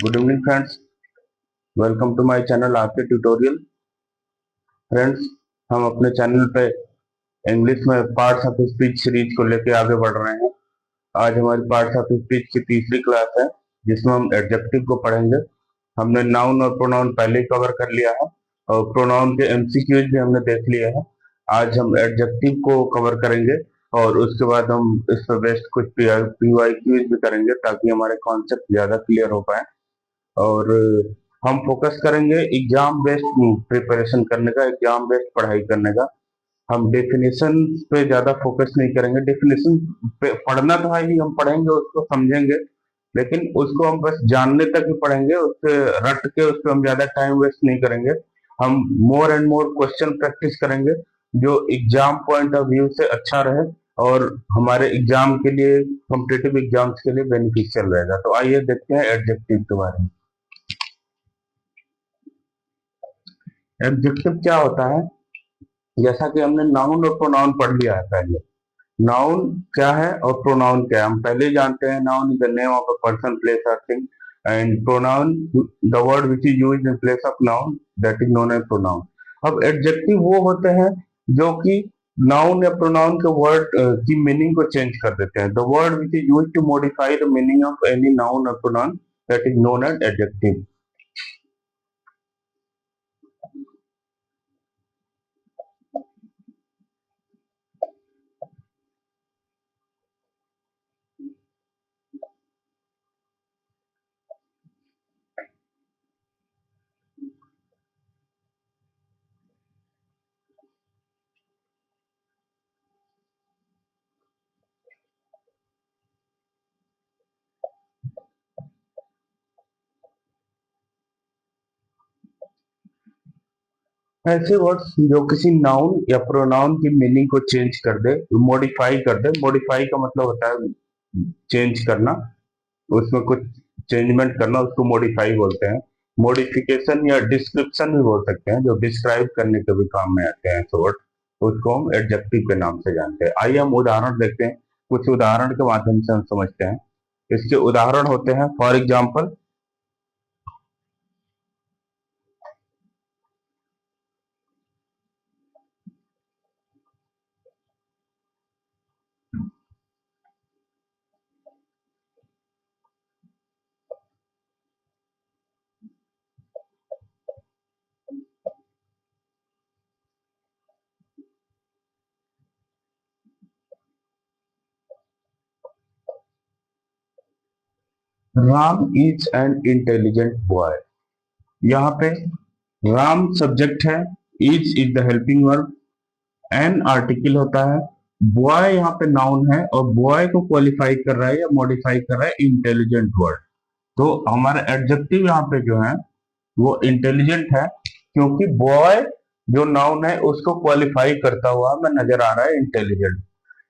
Good evening friends, welcome to my channel आपके tutorial. Friends, हम अपने चैनल पे इंग्लिश में पार्ट्स ऑफ स्पीच सीरीज को लेके आगे बढ़ रहे हैं। आज हमारी पार्ट्स ऑफ स्पीच की तीसरी क्लास है, जिसमें हम एडजेक्टिव को पढ़ेंगे। हमने नाउन और प्रोनाउन पहले ही कवर कर लिया है और प्रोनाउन के एमसीक्यूज भी हमने देख लिए हैं। आज हम एडजेक्टिव को कवर करेंगे और उसके बाद हम इस पर बेस्ड कुछ पीवाईक्यूज भी करेंगे, ताकि हमारे कॉन्सेप्ट ज्यादा क्लियर हो पाए। और हम फोकस करेंगे एग्जाम बेस्ड प्रिपरेशन करने का, एग्जाम बेस्ड पढ़ाई करने का। हम डेफिनेशन पे ज्यादा फोकस नहीं करेंगे। डेफिनेशन पे पढ़ना तो है ही, हम पढ़ेंगे, उसको समझेंगे, लेकिन उसको हम बस जानने तक ही पढ़ेंगे। उससे रट के उस पर हम ज्यादा टाइम वेस्ट नहीं करेंगे। हम more and more question practice करेंगे जो एग्जाम पॉइंट ऑफ व्यू से अच्छा रहे और हमारे एग्जाम के लिए, कॉम्पिटेटिव एग्जाम्स के लिए बेनिफिशियल रहेगा। तो आइए देखते हैं एडजेक्टिव के बारे में। एडजेक्टिव क्या होता है? जैसा कि हमने नाउन और प्रोनाउन पढ़ लिया है पहले। नाउन क्या है और प्रोनाउन क्या है हम पहले ही जानते हैं। Noun is the name of a person, place और thing, and pronoun the word which is used in place of noun, that is known as pronoun. अब एडजेक्टिव वो होते हैं जो कि नाउन या प्रोनाउन के वर्ड की मीनिंग को चेंज कर देते हैं। The word which is used to modify the meaning of any noun और pronoun, that is known as adjective. ऐसे वर्ड्स जो किसी नाउन या प्रोनाउन की मीनिंग को चेंज कर दे, मॉडिफाई कर दे। मॉडिफाई का मतलब होता है चेंज करना, उसमें कुछ चेंजमेंट करना, उसको मॉडिफाई बोलते हैं। मॉडिफिकेशन या डिस्क्रिप्शन भी बोल सकते हैं, जो डिस्क्राइब करने के भी काम में आते हैं। ऐसे वर्ड उसको हम एडजेक्टिव के नाम से जानते हैं। आइए हम उदाहरण देखते हैं, कुछ उदाहरण के माध्यम से हम समझते हैं। इसके उदाहरण होते हैं, for example, Ram is an intelligent boy. यहाँ पे राम सब्जेक्ट है, is the helping verb, an article होता है, बॉय यहाँ पे नाउन है और बॉय को क्वालिफाई कर रहा है या मॉडिफाई कर रहा है इंटेलिजेंट वर्ड। तो हमारा एडजेक्टिव यहाँ पे जो है वो इंटेलिजेंट है, क्योंकि बॉय जो नाउन है उसको क्वालिफाई करता हुआ हमें नजर आ रहा है इंटेलिजेंट।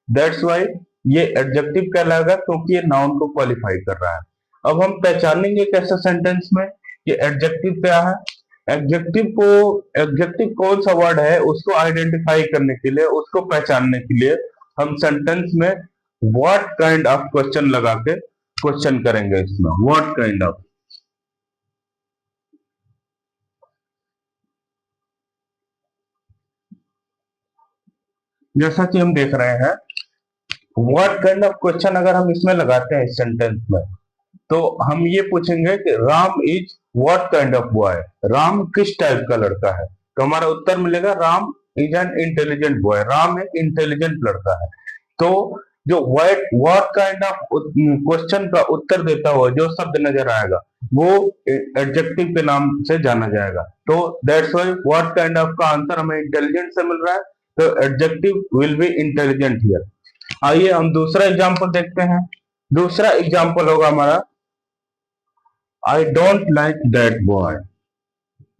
दैट्स वाई ये एडजेक्टिव कहलाएगा, क्योंकि ये नाउन को क्वालिफाई कर रहा है। अब हम पहचानेंगे कैसे सेंटेंस में कि एडजेक्टिव क्या है। एडजेक्टिव कौन सा वर्ड है उसको आइडेंटिफाई करने के लिए, उसको पहचानने के लिए हम सेंटेंस में व्हाट काइंड ऑफ क्वेश्चन लगा के क्वेश्चन करेंगे। इसमें व्हाट काइंड ऑफ, जैसा कि हम देख रहे हैं, व्हाट काइंड ऑफ क्वेश्चन अगर हम इसमें लगाते हैं इस सेंटेंस में, तो हम ये पूछेंगे कि Ram is what kind of boy. Ram किस टाइप का लड़का है? तो हमारा उत्तर मिलेगा Ram is an intelligent boy. Ram एक इंटेलिजेंट लड़का है। तो जो व्हाट काइंड ऑफ क्वेश्चन का उत्तर देता हुआ जो शब्द नजर आएगा वो एडजेक्टिव के नाम से जाना जाएगा। तो that's why what kind of का आंसर हमें इंटेलिजेंट से मिल रहा है, तो adjective will be intelligent here. आइए हम दूसरा एग्जाम्पल देखते हैं। दूसरा एग्जाम्पल होगा हमारा, I don't like that boy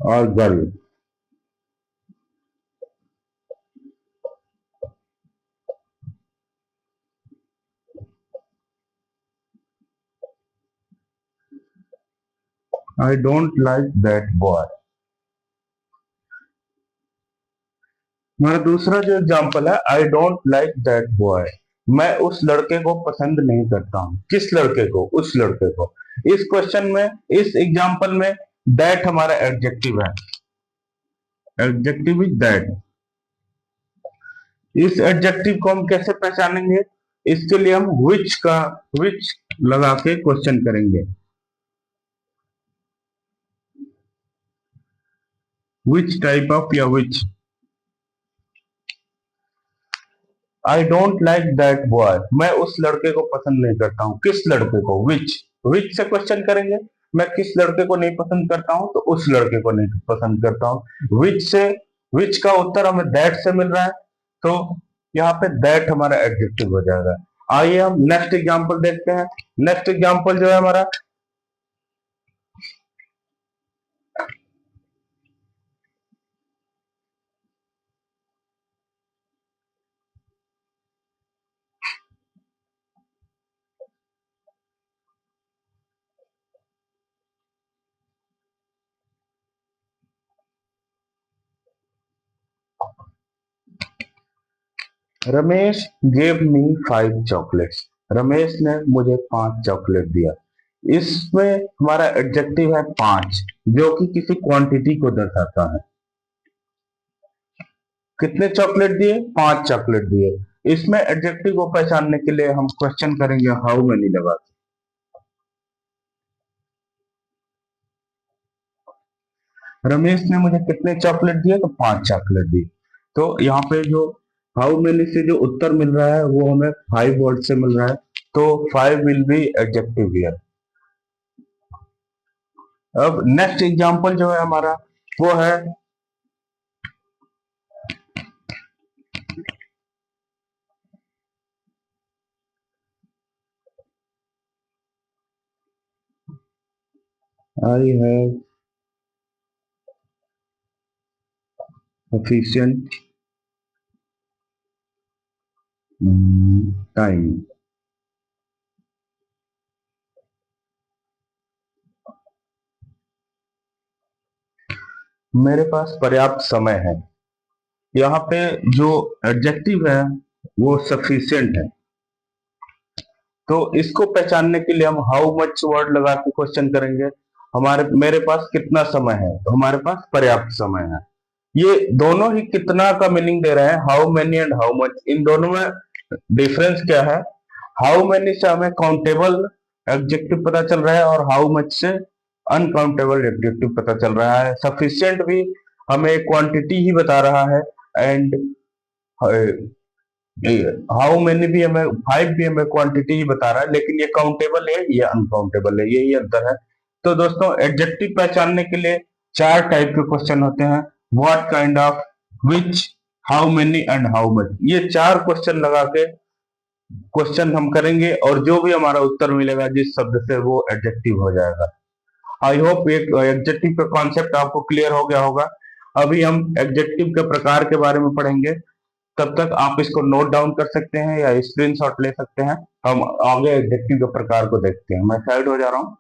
और girl. I don't like that boy. मेरा दूसरा जो एग्जाम्पल है, I don't like that boy, मैं उस लड़के को पसंद नहीं करता हूं। किस लड़के को? उस लड़के को। इस क्वेश्चन में, इस एग्जांपल में दैट हमारा एडजेक्टिव है। Adjective is that. इस एडजेक्टिव को हम कैसे पहचानेंगे? इसके लिए हम विच लगा के क्वेश्चन करेंगे। विच टाइप ऑफ या which. I don't like that boy. मैं उस लड़के को पसंद नहीं करता हूं। किस लड़के को? विच। विच से क्वेश्चन करेंगे। मैं किस लड़के को नहीं पसंद करता हूं, तो उस लड़के को नहीं पसंद करता हूं। विच से, विच का उत्तर हमें दैट से मिल रहा है, तो यहाँ पे दैट हमारा एडजेक्टिव हो जाएगा। आइए हम नेक्स्ट एग्जांपल देखते हैं। नेक्स्ट एग्जांपल जो है हमारा, Ramesh gave me 5 chocolates. Ramesh ने मुझे 5 चॉकलेट दिया। इसमें हमारा एडजेक्टिव है 5, जो कि किसी क्वांटिटी को दर्शाता है। कितने चॉकलेट दिए? 5 चॉकलेट दिए। इसमें एडजेक्टिव को पहचानने के लिए हम क्वेश्चन करेंगे हाउ मेनी लगा के। रमेश ने मुझे कितने चॉकलेट दिए? तो 5 चॉकलेट दिए। तो यहाँ पे जो हाउ मेनी से जो उत्तर मिल रहा है वो हमें 5 वर्ड से मिल रहा है, तो 5 विल बी एडजेक्टिव हियर। अब नेक्स्ट एग्जांपल जो है हमारा, वो है आई हैव sufficient टाइम। मेरे पास पर्याप्त समय है। यहाँ पे जो एडजेक्टिव है वो सफिशिएंट है, तो इसको पहचानने के लिए हम हाउ मच वर्ड लगा के क्वेश्चन करेंगे। मेरे पास कितना समय है? तो हमारे पास पर्याप्त समय है। ये दोनों ही कितना का मीनिंग दे रहे हैं, how many and how much. इन दोनों में डिफरेंस क्या है? हाउ मेनी से हमें काउंटेबल एडजेक्टिव पता चल रहा है, और हाउ मच से अनकाउंटेबल एडजेक्टिव पता चल रहा है। सफिशिएंट भी हमें क्वांटिटी ही बता रहा है, एंड हाउ मेनी भी हमें, 5 भी हमें क्वांटिटी ही बता रहा है, लेकिन ये काउंटेबल है, ये अनकाउंटेबल है, यही अंतर है। तो दोस्तों, एडजेक्टिव पहचानने के लिए 4 टाइप के क्वेश्चन होते हैं। What kind of, which, how many and how much. ये 4 क्वेश्चन लगा के क्वेश्चन हम करेंगे, और जो भी हमारा उत्तर मिलेगा जिस शब्द से, वो एडजेक्टिव हो जाएगा। आई होप एक एडजेक्टिव का कॉन्सेप्ट आपको क्लियर हो गया होगा। अभी हम एडजेक्टिव के प्रकार के बारे में पढ़ेंगे। तब तक आप इसको नोट डाउन कर सकते हैं या स्क्रीनशॉट ले सकते हैं। हम आगे एडजेक्टिव के प्रकार को देखते हैं। मैं साइड हो जा रहा हूं।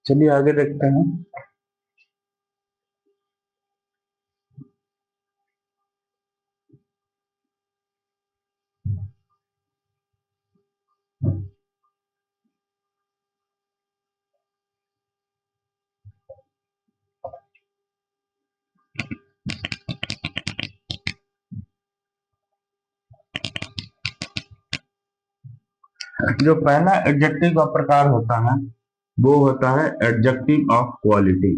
चलिए आगे देखते हैं। जो पहला एडजेक्टिव का प्रकार होता है वो होता है adjective of quality.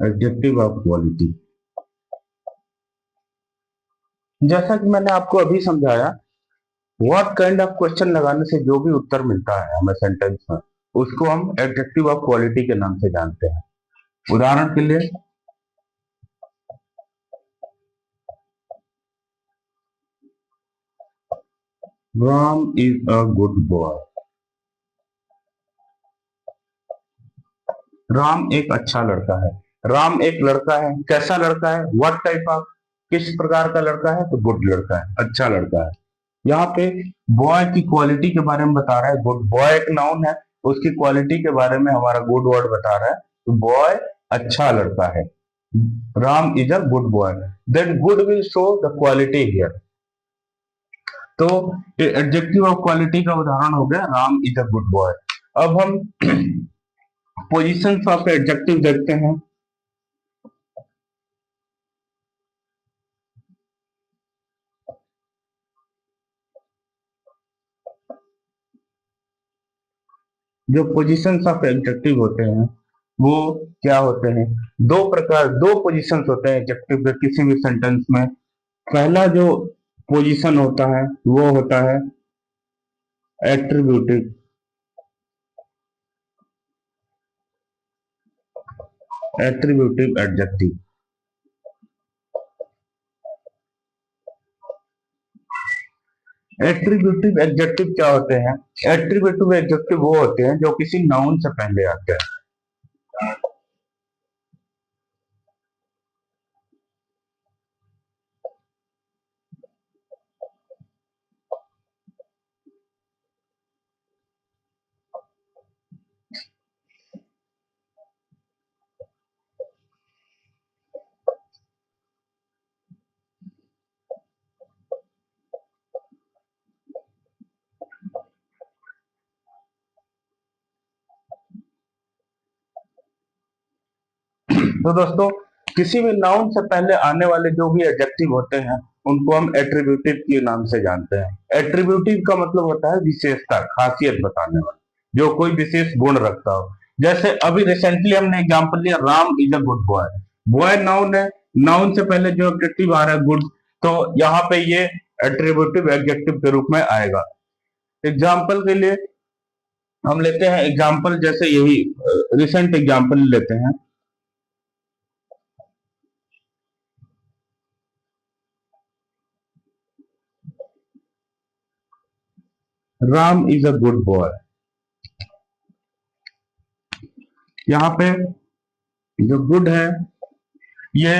Adjective of quality, जैसा कि मैंने आपको अभी समझाया, व्हाट काइंड ऑफ क्वेश्चन लगाने से जो भी उत्तर मिलता है हमें सेंटेंस में, उसको हम एडजेक्टिव ऑफ क्वालिटी के नाम से जानते हैं। उदाहरण के लिए, Ram is a good boy. Ram एक अच्छा लड़का है। राम एक लड़का है, कैसा लड़का है? व्हाट टाइप ऑफ, किस प्रकार का लड़का है? तो गुड लड़का है, अच्छा लड़का है। यहाँ पे बॉय की क्वालिटी के बारे में बता रहा है। गुड बॉय एक नाउन है, उसकी क्वालिटी के बारे में हमारा गुड वर्ड बता रहा है। तो बॉय अच्छा लड़का है। Ram is a good boy. Then good will show the quality here. तो एडजेक्टिव ऑफ क्वालिटी का उदाहरण हो गया Ram is a good boy. अब हम पोजिशन ऑफ एडजेक्टिव देखते हैं। जो पोजीशंस ऑफ एडजेक्टिव होते हैं वो क्या होते हैं? दो पोजीशंस होते हैं एडजेक्टिव के किसी भी सेंटेंस में। पहला जो पोजीशन होता है वो होता है attributive. Attributive adjective. Attributive adjective क्या होते हैं? एट्रीब्यूटिव एडजेक्टिव वो होते हैं जो किसी नाउन से पहले आते हैं। तो दोस्तों, किसी भी नाउन से पहले आने वाले जो भी एडजेक्टिव होते हैं उनको हम एट्रीब्यूटिव के नाम से जानते हैं। एट्रीब्यूटिव का मतलब होता है विशेषता, खासियत बताने वाला, जो कोई विशेष गुण रखता हो। जैसे अभी रिसेंटली हमने एग्जांपल लिया, Ram is a good boy. Boy noun है, नाउन से पहले जो एडजेक्टिव आ रहा है गुड, तो यहाँ पे ये एट्रीब्यूटिव एडजेक्टिव के रूप में आएगा। एग्जाम्पल के लिए हम लेते हैं एग्जाम्पल, जैसे यही रिसेंट एग्जाम्पल लेते हैं। Ram is a good boy. यहाँ पे जो गुड है ये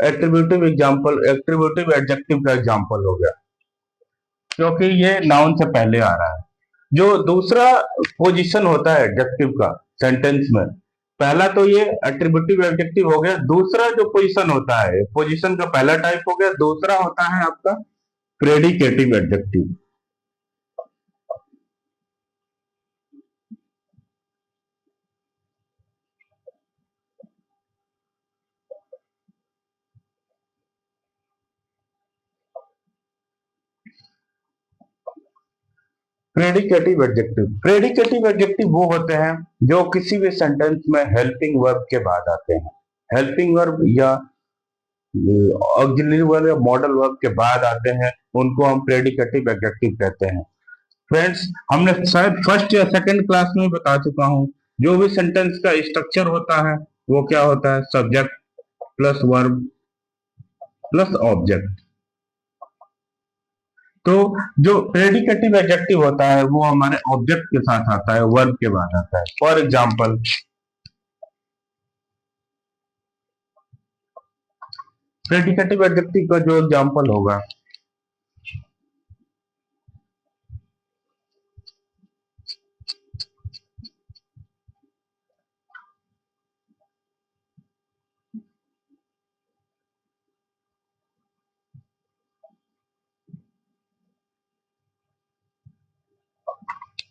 एट्रीब्यूटिव एग्जाम्पल, एट्रीब्यूटिव एडजेक्टिव का एग्जाम्पल हो गया, क्योंकि ये नाउन से पहले आ रहा है। जो दूसरा पोजीशन होता है एडजेक्टिव का सेंटेंस में, पहला तो ये एट्रीब्यूटिव एडजेक्टिव हो गया, दूसरा जो पोजीशन होता है, पोजीशन का पहला टाइप हो गया, दूसरा होता है आपका प्रेडिकेटिव एडजेक्टिव। प्रेडिकेटिव एडजेक्टिव वो होते हैं जो किसी भी सेंटेंस में हेल्पिंग वर्ब के बाद आते हैं। हेल्पिंग वर्ब या ऑक्सिलरी वर्ब या मॉडल वर्ब के बाद आते हैं, उनको हम प्रेडिकेटिव एडजेक्टिव कहते हैं। फ्रेंड्स, हमने शायद फर्स्ट या सेकंड क्लास में बता चुका हूं, जो भी सेंटेंस का स्ट्रक्चर होता है वो क्या होता है? Subject plus verb plus object. तो जो प्रेडिकेटिव एडजेक्टिव होता है वो हमारे ऑब्जेक्ट के साथ आता है, वर्ब के बाद आता है। फॉर एग्जाम्पल, प्रेडिकेटिव एडजेक्टिव का जो एग्जाम्पल होगा,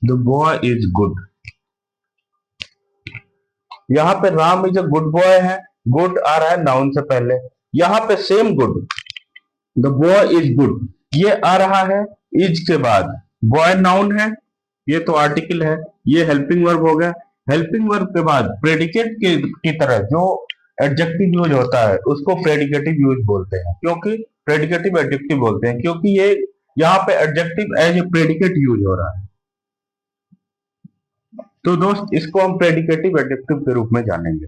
द बॉय इज गुड। यहाँ पे Ram is a good boy है, गुड आ रहा है नाउन से पहले। यहाँ पे same good, the boy is good, ये आ रहा है इज के बाद। बॉय नाउन है, ये तो आर्टिकल है, ये हेल्पिंग वर्ब हो गया। हेल्पिंग वर्ब के बाद प्रेडिकेट की तरह जो एडजेक्टिव यूज होता है उसको प्रेडिकेटिव यूज बोलते हैं, क्योंकि प्रेडिकेटिव एडजेक्टिव बोलते हैं क्योंकि ये यहाँ पे adjective as a predicate use हो रहा है। तो दोस्त, इसको हम प्रेडिकेटिव एडजेक्टिव के रूप में जानेंगे।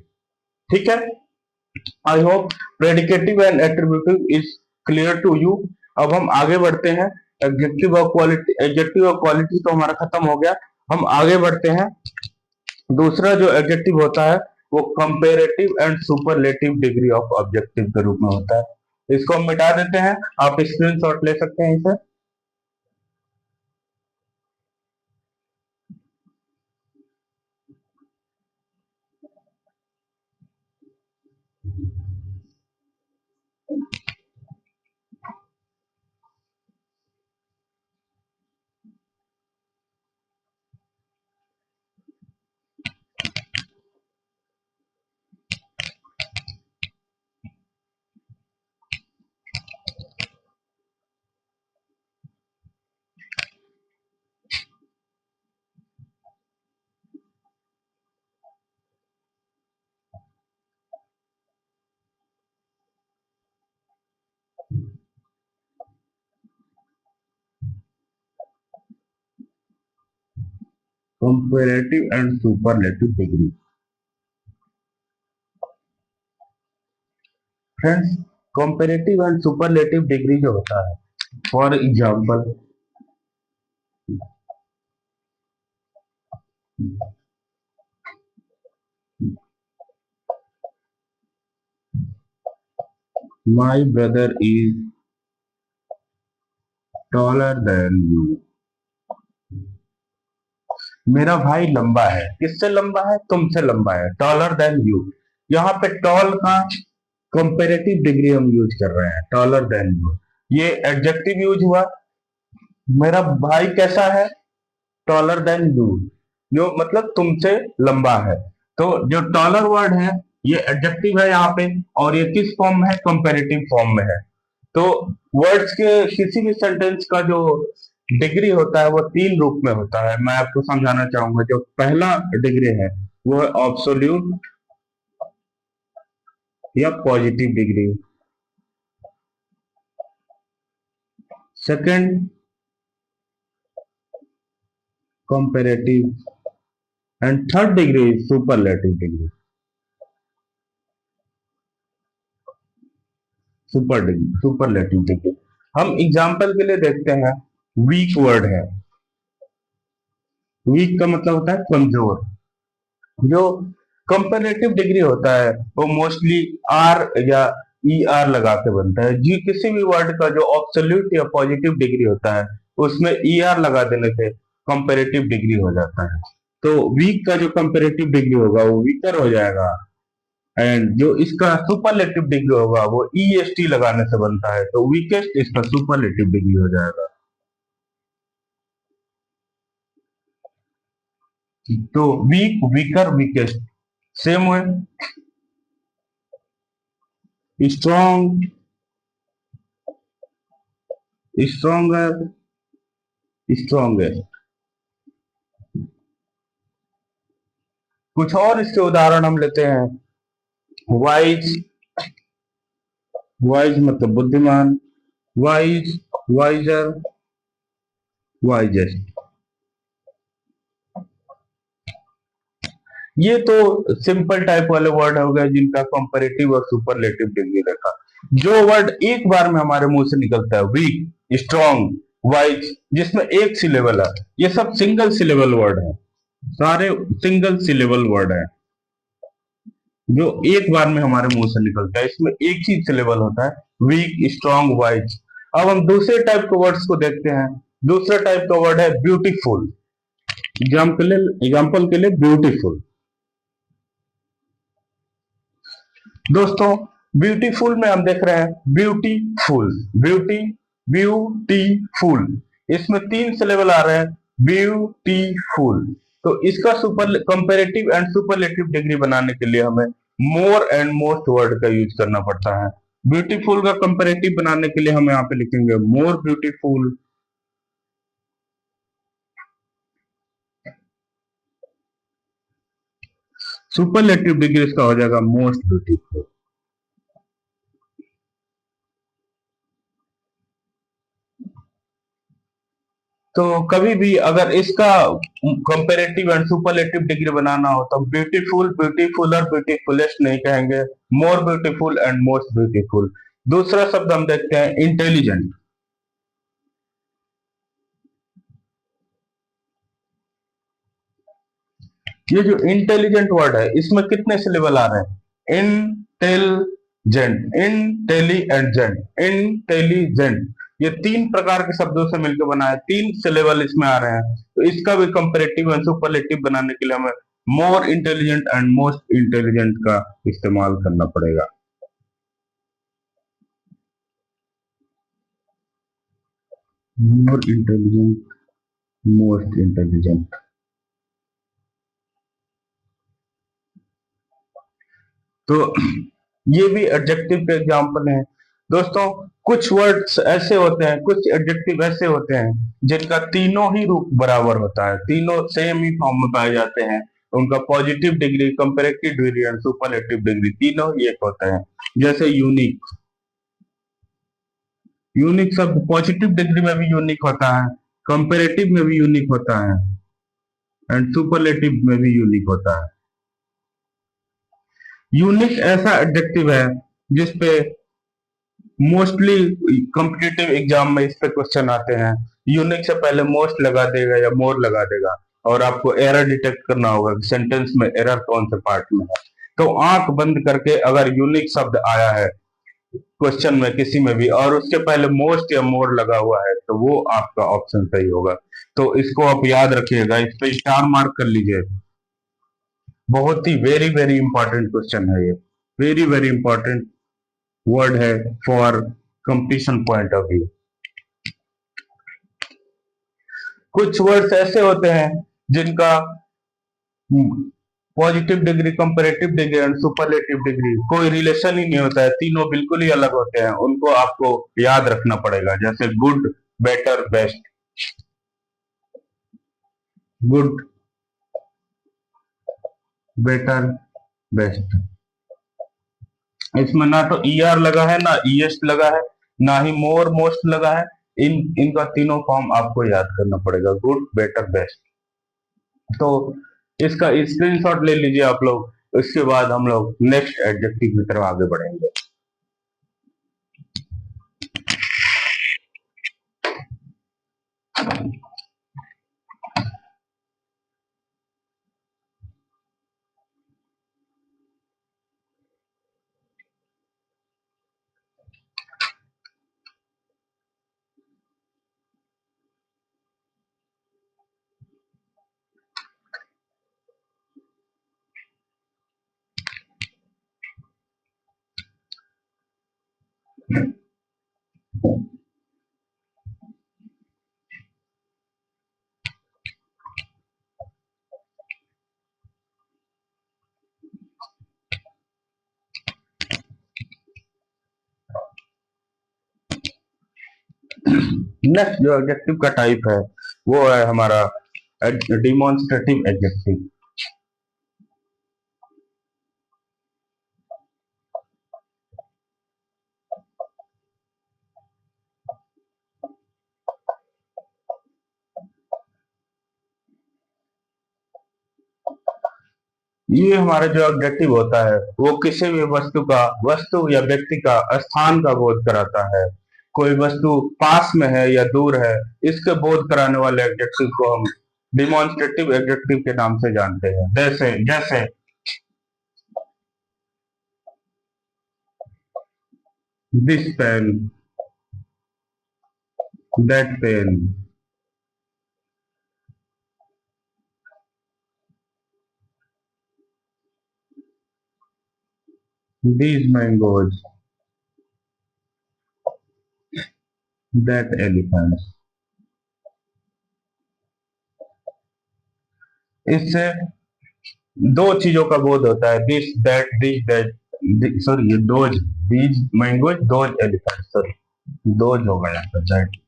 ठीक है, I hope predicative and attributive is clear to you. अब हम आगे बढ़ते हैं एडजेक्टिव और क्वालिटी तो हमारा खत्म हो गया। हम आगे बढ़ते हैं। दूसरा जो एडजेक्टिव होता है वो comparative and superlative degree of objective के रूप में होता है। इसको हम मिटा देते हैं, आप स्क्रीनशॉट ले सकते हैं इसे। Comparative and superlative degree. Friends, comparative and superlative degree जो होता है, for example my brother is taller than you. मेरा भाई लंबा है। किससे लंबा है? तुमसे लंबा है। टॉलर देन यू, यहाँ पे टॉल का कंपेरेटिव डिग्री हम यूज कर रहे हैं, टॉलर देन यू। ये एडजेक्टिव यूज हुआ। मेरा भाई कैसा है? टॉलर देन यू, जो मतलब तुमसे लंबा है। तो जो टॉलर वर्ड है ये एडजेक्टिव है यहाँ पे, और ये किस फॉर्म में है? कंपेरेटिव फॉर्म में है। तो वर्ड्स के किसी भी सेंटेंस का जो डिग्री होता है वो तीन रूप में होता है। मैं आपको समझाना चाहूंगा। जो पहला डिग्री है वो है ऑब्सोल्यूट या positive degree. Second comparative, and third degree superlative degree. Superlative degree हम एग्जांपल के लिए देखते हैं। वीक वर्ड है। वीक का मतलब होता है कमजोर। जो कंपेरेटिव डिग्री होता है वो मोस्टली आर या ई आर लगा के बनता है। जी किसी भी वर्ड का जो ऑब्सोल्यूट या पॉजिटिव डिग्री होता है उसमें ई आर लगा देने से कंपेरेटिव डिग्री हो जाता है। तो वीक का जो कंपेरेटिव डिग्री होगा वो वीकर हो जाएगा, एंड जो इसका सुपरलेटिव डिग्री होगा वो ई एस टी लगाने से बनता है। तो वीकेस्ट इसका सुपरलेटिव डिग्री हो जाएगा। तो weak, weaker, weakest. Same way strong, stronger, strongest. कुछ और इसके उदाहरण हम लेते हैं। वाइज, वाइज मतलब बुद्धिमान। Wise, wiser, wisest. ये तो सिंपल टाइप वाले वर्ड हो गए जिनका कंपैरेटिव और सुपरलेटिव डिग्री रखा। जो वर्ड एक बार में हमारे मुंह से निकलता है, वीक, स्ट्रॉन्ग, वाइज, जिसमें एक सिलेबल है, ये सब सिंगल सिलेबल वर्ड है। सारे सिंगल सिलेबल वर्ड है जो एक बार में हमारे मुंह से निकलता है। इसमें एक ही सिलेबल होता है, वीक, स्ट्रॉन्ग, वाइज। अब हम दूसरे टाइप के वर्ड्स को देखते हैं। दूसरा टाइप का वर्ड है ब्यूटीफुल। एग्जाम्पल के लिए ब्यूटीफुल। दोस्तों, ब्यूटीफुल में हम देख रहे हैं ब्यूटीफुल, ब्यूटी, ब्यूटीफुल, इसमें तीन सिलेबल आ रहे हैं, ब्यूटीफुल। तो इसका super comparative and superlative degree बनाने के लिए हमें मोर एंड मोस्ट वर्ड का यूज करना पड़ता है। ब्यूटीफुल का कंपेरेटिव बनाने के लिए हम यहाँ पे लिखेंगे मोर ब्यूटीफुल। सुपरलेटिव डिग्री इसका हो जाएगा मोस्ट ब्यूटीफुल। तो कभी भी अगर इसका कंपेरेटिव एंड सुपरलेटिव डिग्री बनाना हो तो ब्यूटीफुल, ब्यूटीफुल और ब्यूटीफुलेस्ट नहीं कहेंगे, more beautiful and most beautiful. दूसरा शब्द हम देखते हैं इंटेलिजेंट। ये जो इंटेलिजेंट वर्ड है इसमें कितने सिलेबल आ रहे हैं? इंटेलिजेंट, इंटेलिजेंट, इंटेलिजेंट, ये तीन प्रकार के शब्दों से मिलकर बना है, तीन सिलेबल इसमें आ रहे हैं। तो इसका भी कंपैरेटिव एंड सुपरलेटिव बनाने के लिए हमें more intelligent and most intelligent का इस्तेमाल करना पड़ेगा। More intelligent, most intelligent. तो ये भी एडजेक्टिव के एग्जाम्पल हैं दोस्तों। कुछ वर्ड्स ऐसे होते हैं, कुछ एडजेक्टिव ऐसे होते हैं जिनका तीनों ही रूप बराबर होता है, तीनों सेम ही फॉर्म में पाए जाते हैं। उनका positive degree, comparative degree and superlative degree तीनों ही एक होते हैं। जैसे यूनिक, यूनिक शब्द पॉजिटिव डिग्री में भी यूनिक होता है, कंपैरेटिव में भी यूनिक होता है एंड सुपरलेटिव में भी यूनिक होता है। यूनिक ऐसा एडजेक्टिव है जिसपे मोस्टली कॉम्पिटिटिव एग्जाम में इस पे क्वेश्चन आते हैं। यूनिक से पहले मोस्ट लगा देगा या मोर लगा देगा और आपको एरर डिटेक्ट करना होगा कि सेंटेंस में एरर कौन से पार्ट में है। तो आंख बंद करके अगर यूनिक शब्द आया है क्वेश्चन में किसी में भी और उसके पहले मोस्ट या मोर लगा हुआ है तो वो आपका ऑप्शन सही होगा। तो इसको आप याद रखिएगा, इस पे स्टार मार्क कर लीजिए। बहुत ही वेरी वेरी इंपॉर्टेंट क्वेश्चन है ये, वेरी वेरी इंपॉर्टेंट वर्ड है for competition point of view. कुछ वर्ड्स ऐसे होते हैं जिनका positive degree, comparative degree and superlative degree कोई रिलेशन ही नहीं होता है, तीनों बिल्कुल ही अलग होते हैं, उनको आपको याद रखना पड़ेगा। जैसे good, better, best. Good, better, best, इसमें ना तो ईआर लगा है, ना ईएस्ट लगा है, ना ही मोर मोस्ट लगा है। इनका तीनों फॉर्म आपको याद करना पड़ेगा, गुड, बेटर, बेस्ट। तो इसका स्क्रीनशॉट ले लीजिए आप लोग, उसके बाद हम लोग नेक्स्ट एडजेक्टिव की तरफ आगे बढ़ेंगे। नेक्स्ट जो एडजेक्टिव का टाइप है वो है हमारा डिमॉन्स्ट्रेटिव एडजेक्टिव। ये हमारा जो एडजेक्टिव होता है वो किसी भी वस्तु या व्यक्ति का स्थान का बोध कराता है। कोई वस्तु पास में है या दूर है, इसके बोध कराने वाले एडजेक्टिव को हम डिमॉन्स्ट्रेटिव एडजेक्टिव के नाम से जानते हैं। जैसे जैसे this pen, that pen, these mangoes, that elephants। इससे दो चीजों का बोध होता है, दिस दैट सॉरी ये those, these mangoes, those elephant, sorry those हो गया दैट।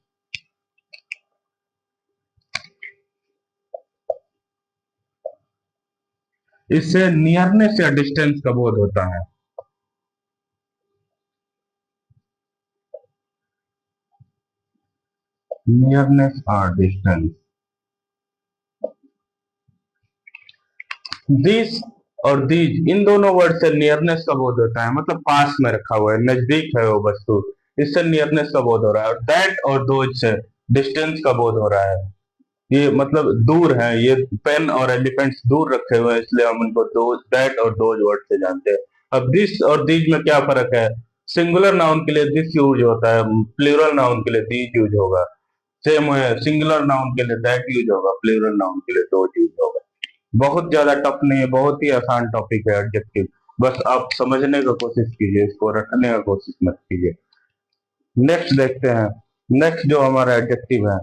इससे नियरनेस या डिस्टेंस का बोध होता है। नियरनेस और डिस्टेंस। दिस और दीज इन दोनों वर्ड से नियरनेस का बोध होता है, मतलब पास में रखा हुआ है, नजदीक है वो वस्तु, इससे नियरनेस का बोध हो रहा है। और दैट और दोज से डिस्टेंस का बोध हो रहा है। ये मतलब दूर है, ये पेन और एलिफेंट्स दूर रखे हुए हैं, इसलिए हम उनको दो दैट और दोज वर्ड से जानते हैं। अब दिस और दीज में क्या फर्क है? सिंगुलर नाउन के लिए दिस यूज होता है, प्लूरल नाउन के लिए दीज यूज होगा। सेम है, सिंगुलर नाउन के लिए दैट यूज होगा, प्लूरल नाउन के लिए दोज यूज होगा। बहुत ज्यादा टफ नहीं है, बहुत ही आसान टॉपिक है एडजेक्टिव। बस आप समझने का कोशिश कीजिए, इसको रटने का कोशिश मत कीजिए। नेक्स्ट देखते हैं। नेक्स्ट जो हमारा एडजेक्टिव है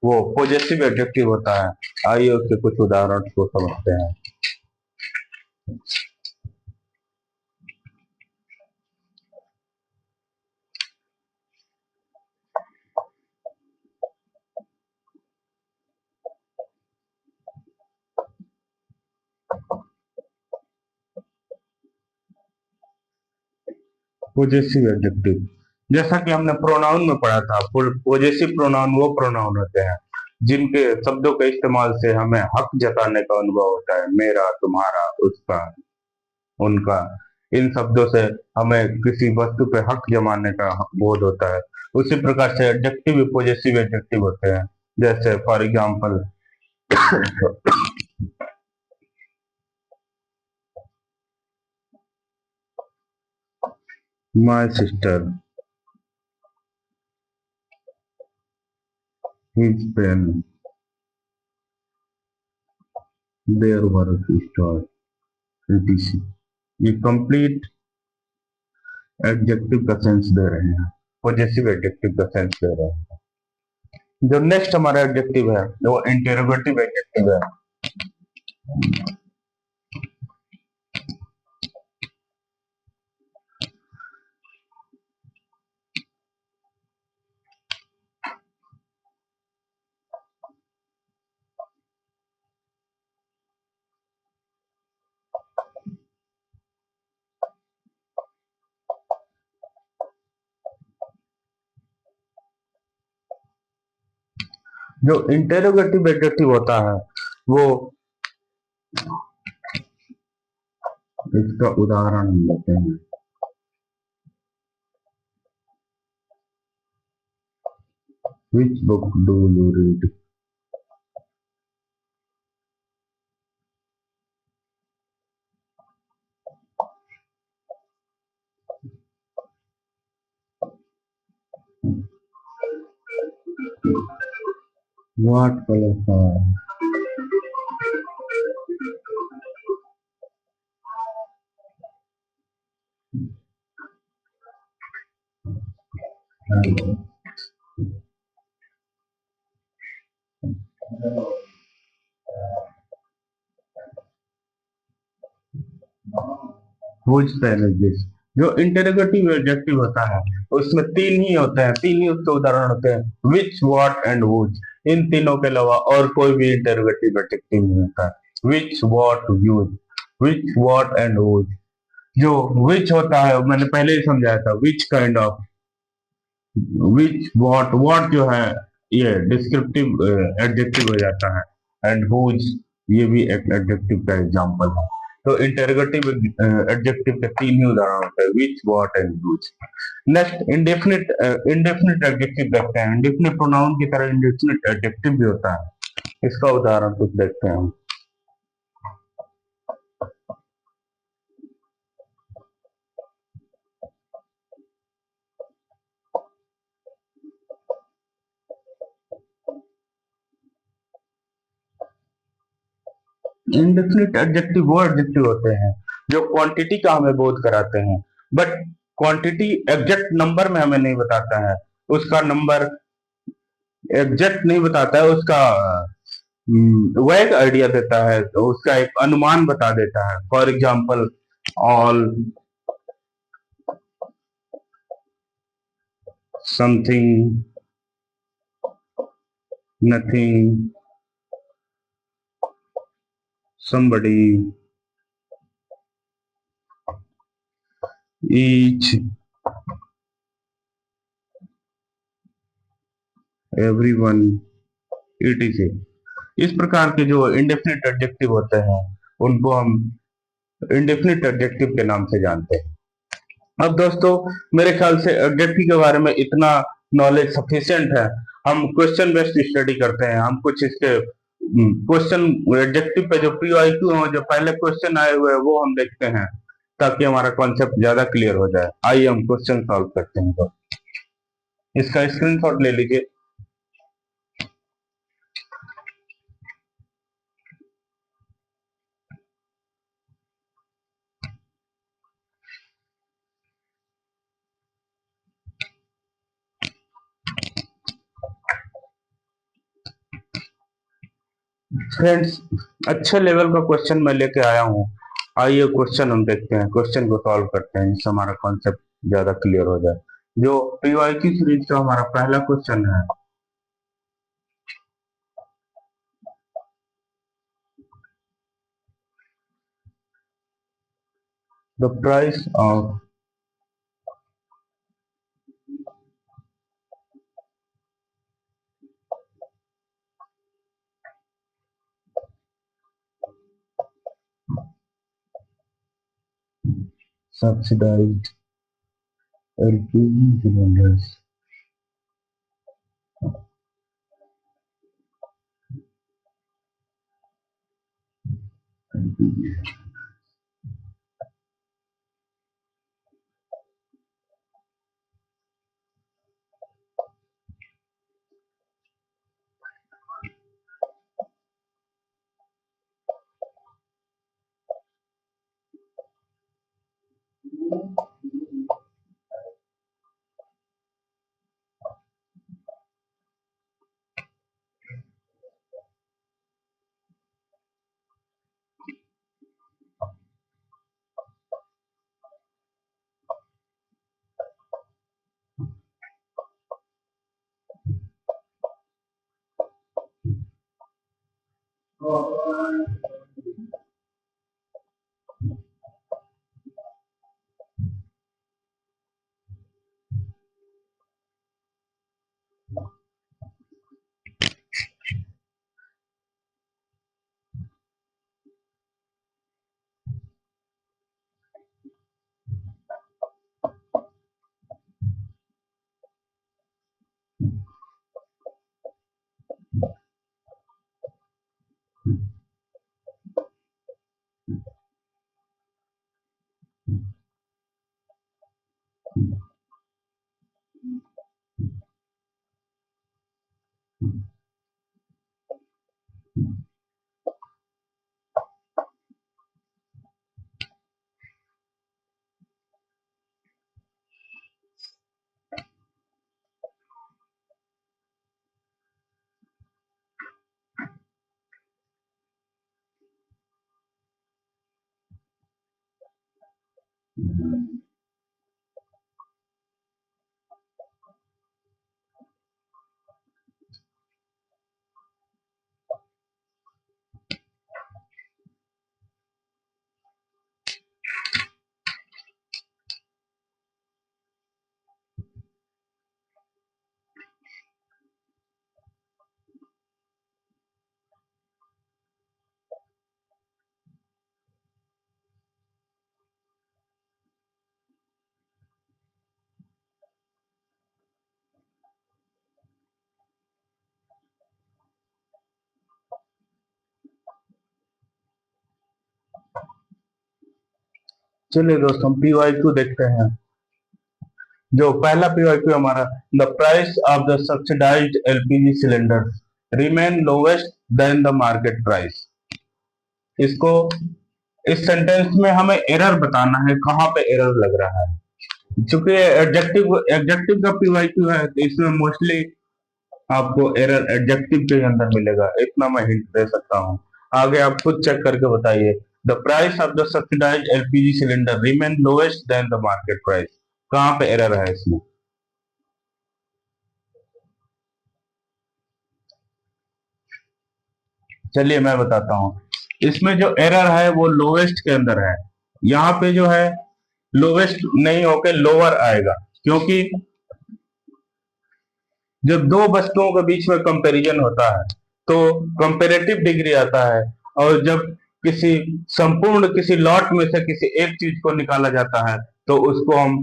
वो पॉजेसिव एडजेक्टिव होता है। आइए उसके कुछ उदाहरण को समझते हैं। पॉजेसिव एडजेक्टिव, जैसा कि हमने प्रोनाउन में पढ़ा था, पॉजेसिव प्रोनाउन वो प्रोनाउन होते हैं जिनके शब्दों के इस्तेमाल से हमें हक जताने का अनुभव होता है। मेरा, तुम्हारा, उसका, उनका। इन शब्दों से हमें किसी वस्तु पे हक जमाने का बोध होता है। उसी प्रकार से एडजेक्टिव भी पॉजेसिव एडजेक्टिव होते हैं। जैसे for example, my sister, his pen, their work star, etc। ये कंप्लीट एडजेक्टिव का सेंस दे रहे हैं, पॉजेसिव एडजेक्टिव का सेंस दे रहे हैं। जो नेक्स्ट हमारा एडजेक्टिव है वो इंटेरोगेटिव एडजेक्टिव है। जो इंटेरोगेटिव एडजेक्टिव होता है वो, इसका उदाहरण हम लेते हैं। Which book do you read? What colour are Whose pen is this? जो इंटेरोगेटिव एडजेक्टिव होता है उसमें तीन ही होते हैं, तीन ही उसके उदाहरण होते हैं, विच, व्हाट एंड whose। इन तीनों के अलावा और कोई भी इंटेरोगेटिव एडजेक्टिव नहीं होता है। Which, what, whose. Which, what and whose। जो विच होता है मैंने पहले ही समझाया था, which kind of. Which, what जो है ये डिस्क्रिप्टिव एडजेक्टिव हो जाता है, एंड whose ये भी एक एडजेक्टिव का एग्जांपल है। तो इंटेरोगेटिव एडजेक्टिव के तीन ही उदाहरण होते हैं, which, what and whose। Next indefinite indefinite adjective देखते हैं। इंडेफिनिट प्रोनाउन की तरह इंडेफिनिट एडजेक्टिव भी होता है, इसका उदाहरण कुछ देखते हैं हम। इंडेफिनिट एडजेक्टिव वो एडजेक्टिव होते हैं जो क्वांटिटी का हमें बोध कराते हैं, बट क्वांटिटी एग्जैक्ट नंबर में हमें नहीं बताता है। उसका नंबर एग्जैक्ट नहीं बताता है, उसका वैग आइडिया देता है, तो उसका एक अनुमान बता देता है। For example, all, something, nothing, somebody, each, everyone, etc। इस प्रकार के जो इंडेफिनिट एडजेक्टिव होते हैं उनको हम इंडेफिनिट एडजेक्टिव के नाम से जानते हैं। अब दोस्तों मेरे ख्याल से एडजेक्टिव के बारे में इतना नॉलेज सफिशिएंट है। हम क्वेश्चन बेस्ड स्टडी करते हैं। हम कुछ इसके क्वेश्चन एडजेक्टिव पे जो पीवाईक्यू हो, जो पहले क्वेश्चन आए हुए हैं वो हम देखते हैं, ताकि हमारा कॉन्सेप्ट ज्यादा क्लियर हो जाए। आइए हम क्वेश्चन सॉल्व करते हैं। तो इसका स्क्रीनशॉट ले लीजिए। फ्रेंड्स, अच्छे लेवल का क्वेश्चन मैं लेके आया हूँ। आइए क्वेश्चन हम देखते हैं, क्वेश्चन को सॉल्व करते हैं, इससे हमारा कॉन्सेप्ट ज्यादा क्लियर हो जाए। जो पीवाईक्यू सीरीज का हमारा पहला क्वेश्चन है, the price of subsidized LPG cylinders LPG. चलिए दोस्तों, पीवाईक्यू देखते हैं। जो पहला पीवाईक्यू हमारा, the price of the subsidised LPG cylinder remain lowest than the market price. इसको इस सेंटेंस में हमें एरर बताना है, कहाँ पे एरर लग रहा है। चूंकि एडजेक्टिव एडजेक्टिव का पीवाईक्यू है, तो इसमें मोस्टली आपको एरर एडजेक्टिव के अंदर मिलेगा। इतना मैं हिंट दे सकता हूँ, आगे आप खुद चेक करके बताइए। The price of the subsidised LPG cylinder remain lowest than the market price, कहाँ पे एरर है इसमें? चलिए मैं बताता हूँ। इसमें जो एरर है वो लोवेस्ट के अंदर है। यहाँ पे जो है लोवेस्ट नहीं होके लोअर आएगा, क्योंकि जब दो वस्तुओं के बीच में कंपैरिजन होता है तो कंपैरेटिव डिग्री आता है। और जब किसी संपूर्ण किसी लॉट में से किसी एक चीज को निकाला जाता है तो उसको हम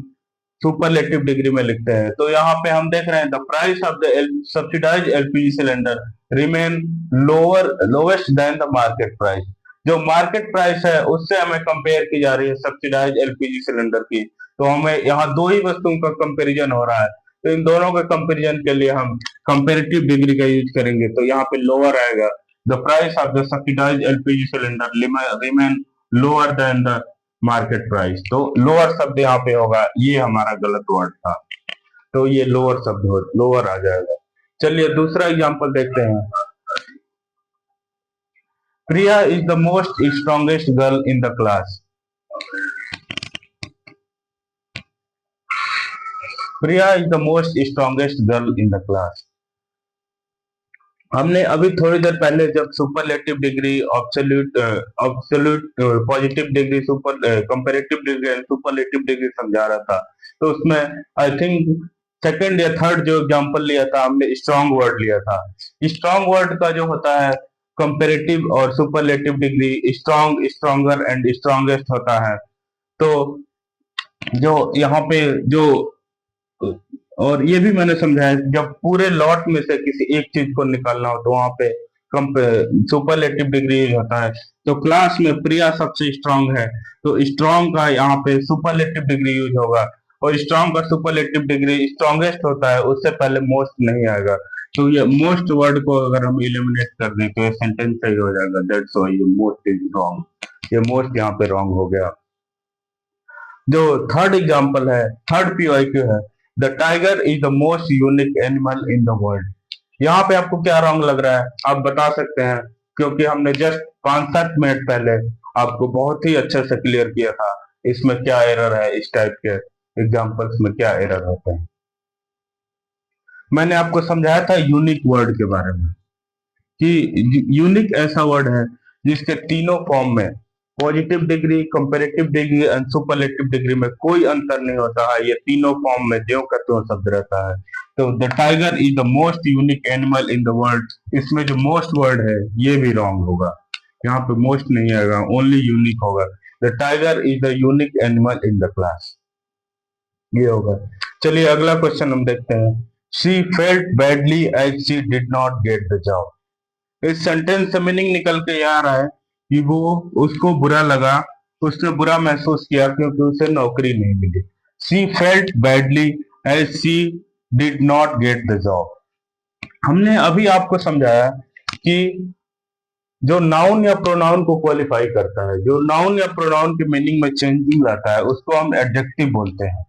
सुपरलेटिव डिग्री में लिखते हैं। तो यहाँ पे हम देख रहे हैं the price of the subsidise LPG cylinder remain lowest than the market price. जो मार्केट प्राइस है उससे हमें कंपेयर की जा रही है सब्सिडाइज एलपीजी सिलेंडर की। तो हमें यहाँ दो ही वस्तुओं का कंपैरिजन हो रहा है, तो इन दोनों के कंपैरिजन के लिए हम कंपेरेटिव डिग्री का यूज करेंगे। तो यहाँ पे लोअर आएगा, the price of the subsidise LPG cylinder remain lower than the market price. तो लोअर शब्द यहाँ पे होगा, ये हमारा गलत वर्ड था, तो ये लोअर शब्द लोअर आ जाएगा। चलिए दूसरा एग्जांपल देखते हैं। Priya is the most strongest girl in the class. Priya is the most strongest girl in the class. हमने अभी थोड़ी देर पहले जब superlative degree, absolute positive degree, super comparative degree and superlative degree समझा रहा था, तो उसमें आई थिंक सेकंड या थर्ड जो एग्जांपल लिया था हमने स्ट्रांग वर्ड लिया था। स्ट्रांग वर्ड का जो होता है कंपैरेटिव और superlative degree, strong, stronger and strongest होता है। तो जो यहाँ पे जो, और ये भी मैंने समझाया जब पूरे लॉट में से किसी एक चीज को निकालना हो तो वहां पे सुपरलेटिव डिग्री यूज होता है। तो क्लास में प्रिया सबसे स्ट्रांग है, तो स्ट्रांग का यहाँ पे सुपरलेटिव डिग्री यूज होगा, और स्ट्रांग का सुपरलेटिव डिग्री स्ट्रॉन्गेस्ट होता है, उससे पहले मोस्ट नहीं आएगा। तो ये मोस्ट वर्ड को अगर हम इलिमिनेट कर दें तो ये सेंटेंस सही हो जाएगा, दैट्स व्हाई ये मोस्ट इज रॉन्ग, ये मोस्ट यहाँ पे रॉन्ग हो गया। जो थर्ड एग्जांपल है, थर्ड पीवाईक्यू है, the tiger is the most unique animal in the world. यहाँ पे आपको क्या रॉन्ग लग रहा है आप बता सकते हैं, क्योंकि हमने जस्ट 5-7 मिनट पहले आपको बहुत ही अच्छे से क्लियर किया था इसमें क्या एरर है, इस टाइप के एग्जांपल्स में क्या एरर होते हैं। मैंने आपको समझाया था यूनिक वर्ड के बारे में कि यूनिक ऐसा वर्ड है जिसके तीनों फॉर्म में positive degree, comparative degree and superlative degree में कोई अंतर नहीं होता है, ये तीनों फॉर्म में ज्यों का त्यों शब्द रहता है। तो the tiger is the most unique animal in the world, इसमें जो मोस्ट वर्ड है ये भी रॉन्ग होगा, यहाँ पे मोस्ट नहीं आएगा, ओनली यूनिक होगा। The tiger is the unique animal in the class, ये होगा। चलिए अगला क्वेश्चन हम देखते हैं। She felt badly as she did not get the job. इस सेंटेंस से मीनिंग निकल के आ रहा है कि वो, उसको बुरा लगा, उसने बुरा महसूस किया क्योंकि उसे नौकरी नहीं मिली। She felt badly as she did not get the job. हमने अभी आपको समझाया कि जो नाउन या प्रोनाउन को क्वालिफाई करता है, जो नाउन या प्रोनाउन के मीनिंग में चेंजिंग आता है उसको हम एडजेक्टिव बोलते हैं।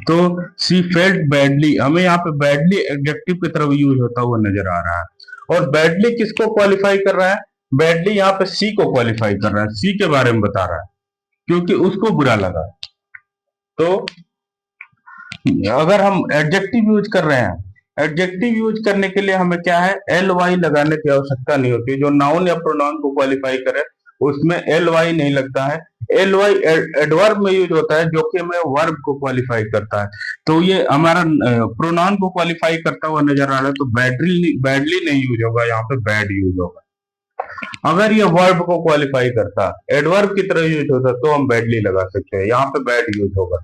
तो शी फेल्ट बैडली, हमें यहाँ पे बैडली एडजेक्टिव की तरफ यूज होता हुआ नजर आ रहा है। और बैडली किसको क्वालिफाई कर रहा है? बैडली यहाँ पे सी को क्वालिफाई कर रहा है, सी के बारे में बता रहा है क्योंकि उसको बुरा लगा। तो अगर हम एडजेक्टिव यूज कर रहे हैं, एडजेक्टिव यूज करने के लिए हमें क्या है, एल वाई लगाने की आवश्यकता नहीं होती। जो नाउन या प्रोनाउन को क्वालिफाई करे उसमें एल वाई नहीं लगता है। एल वाई एडवर्ब में यूज होता है जो कि हमें वर्ब को क्वालिफाई करता है। तो ये हमारा प्रोनाउन को क्वालिफाई करता हुआ नजर आ रहा है, तो बैडली नहीं यूज होगा, यहाँ पे बैड यूज होगा। अगर ये वर्ब को क्वालिफाई करता, एडवर्ब की तरह यूज होता, तो हम बैडली लगा सकते हैं, यहाँ पे बैड यूज होगा।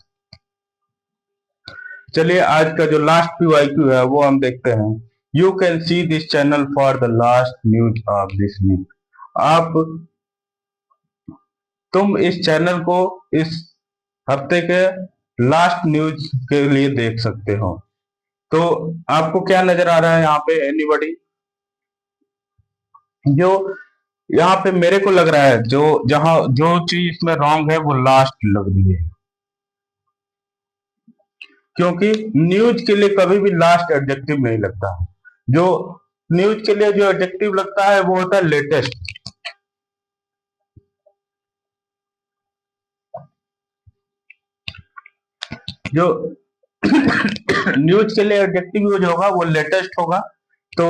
चलिए आज का जो लास्ट पीवाईक्यू है वो हम देखते हैं। You can see this channel for the last news of this week. तुम इस चैनल को इस हफ्ते के लास्ट न्यूज के लिए देख सकते हो। तो आपको क्या नजर आ रहा है यहाँ पे, एनीबॉडी? जो यहाँ पे मेरे को लग रहा है जो चीज इसमें रॉन्ग है वो लास्ट लग रही है, क्योंकि न्यूज के लिए कभी भी लास्ट एडजेक्टिव नहीं लगता है। जो न्यूज के लिए जो एडजेक्टिव लगता है वो होता है लेटेस्ट। जो न्यूज के लिए एडजेक्टिव यूज होगा वो लेटेस्ट होगा। तो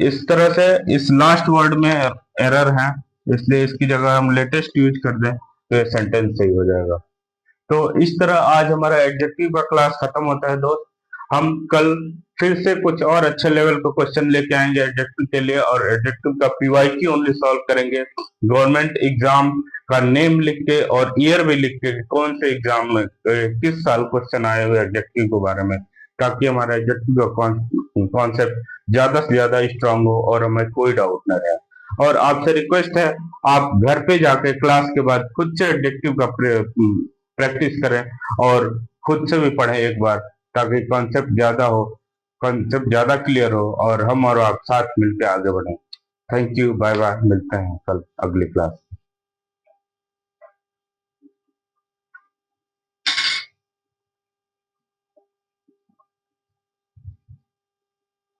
इस तरह से इस लास्ट वर्ड में एरर है, इसलिए इसकी जगह हम लेटेस्ट यूज कर दें तो ये सेंटेंस सही हो जाएगा। तो इस तरह आज हमारा एडजेक्टिव का क्लास खत्म होता है दोस्त। हम कल फिर से कुछ और अच्छे लेवल का क्वेश्चन लेके आएंगे एडजेक्टिव के लिए, और एडजेक्टिव का पीवाईक्यू ओनली सॉल्व करेंगे। गवर्नमेंट एग्जाम का नेम लिख के और ईयर भी लिख के कौन से एग्जाम में किस साल क्वेश्चन आए हुए एडजेक्टिव के बारे में, ताकि हमारा एडजेक्टिव का कॉन्सेप्ट ज्यादा से ज्यादा स्ट्रांग हो और हमें कोई डाउट न रहे। और आपसे रिक्वेस्ट है, आप घर पे जाके क्लास के बाद खुद से एडजेक्टिव का प्रैक्टिस करें और खुद से भी पढ़ें एक बार, ताकि कॉन्सेप्ट ज्यादा क्लियर हो और हम और आप साथ मिलकर आगे बढ़ें। थैंक यू, बाय बाय, मिलते हैं कल अगली क्लास।